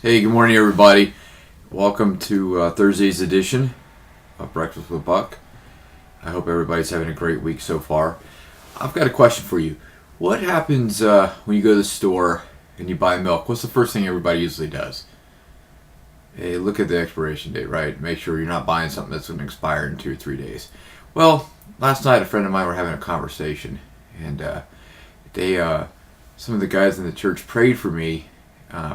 Hey, good morning, everybody. Welcome to Thursday's edition of Breakfast with Buck. I hope everybody's having a great week so far. I've got a question for you. What happens when you go to the store and you buy milk? What's the first thing everybody usually does? Hey, look at the expiration date, right? Make sure you're not buying something that's going to expire in 2 or 3 days. Well, last night a friend of mine were having a conversation, and some of the guys in the church prayed for me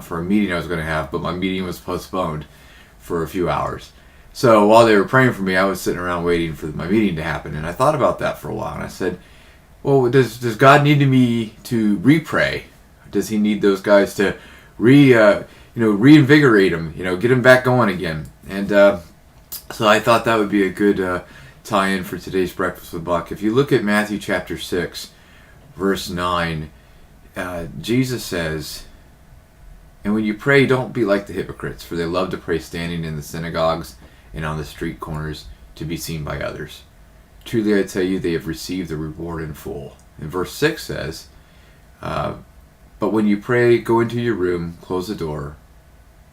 for a meeting I was going to have, but my meeting was postponed for a few hours. So while they were praying for me, I was sitting around waiting for my meeting to happen, and I thought about that for a while, and I said, well, does God need me to re-pray? Does he need those guys to reinvigorate them, get them back going again? And so I thought that would be a good tie-in for today's Breakfast with Buck. If you look at Matthew chapter 6, verse 9, Jesus says, "And when you pray, don't be like the hypocrites, for they love to pray standing in the synagogues and on the street corners to be seen by others. Truly I tell you, they have received the reward in full." And verse 6 says, "But when you pray, go into your room, close the door,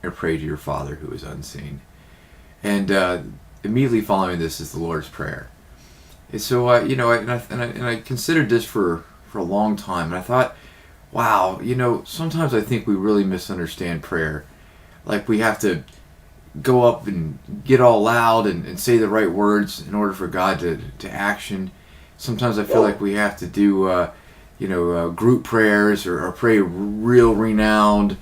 and pray to your Father who is unseen." And immediately following this is the Lord's Prayer. And so, I considered this for a long time, and I thought, wow, sometimes I think we really misunderstand prayer. Like we have to go up and get all loud and say the right words in order for God to action. Sometimes I feel like we have to do, group prayers or pray real renowned,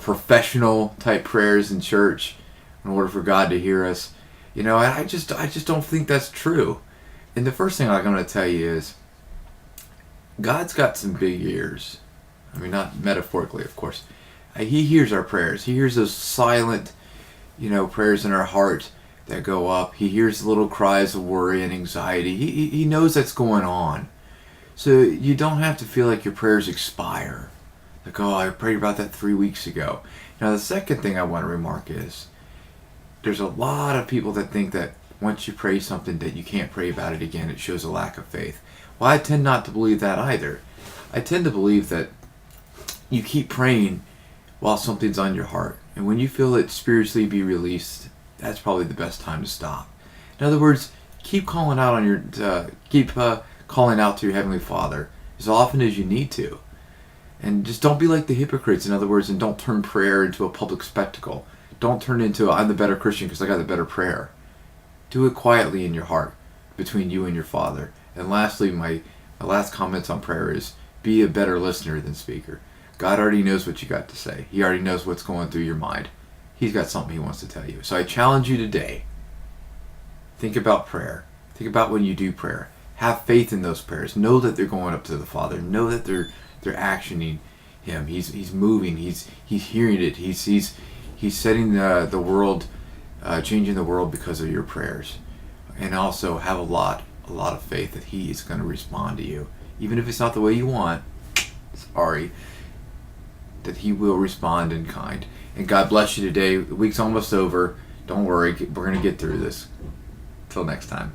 professional type prayers in church in order for God to hear us. I just don't think that's true. And the first thing I'm going to tell you is God's got some big ears. I mean, not metaphorically, of course. He hears our prayers. He hears those silent, prayers in our heart that go up. He hears the little cries of worry and anxiety. He knows that's going on. So you don't have to feel like your prayers expire. Like, oh, I prayed about that 3 weeks ago. Now, the second thing I want to remark is there's a lot of people that think that once you pray something that you can't pray about it again. It shows a lack of faith. Well, I tend not to believe that either. I tend to believe that you keep praying while something's on your heart. And when you feel it spiritually be released, that's probably the best time to stop. In other words, keep calling out calling out to your Heavenly Father as often as you need to. And just don't be like the hypocrites, in other words, and don't turn prayer into a public spectacle. Don't turn into, I'm the better Christian because I got the better prayer. Do it quietly in your heart between you and your Father. And lastly, my last comments on prayer is be a better listener than speaker. God already knows what you got to say. He already knows what's going through your mind. He's got something he wants to tell you. So I challenge you today. Think about prayer. Think about when you do prayer. Have faith in those prayers. Know that they're going up to the Father. Know that they're actioning him. He's moving. He's hearing it. He's setting the world, changing the world because of your prayers. And also have a lot of faith that he is going to respond to you. Even if it's not the way you want, sorry, that he will respond in kind. And God bless you today. The week's almost over. Don't worry. We're going to get through this. Till next time.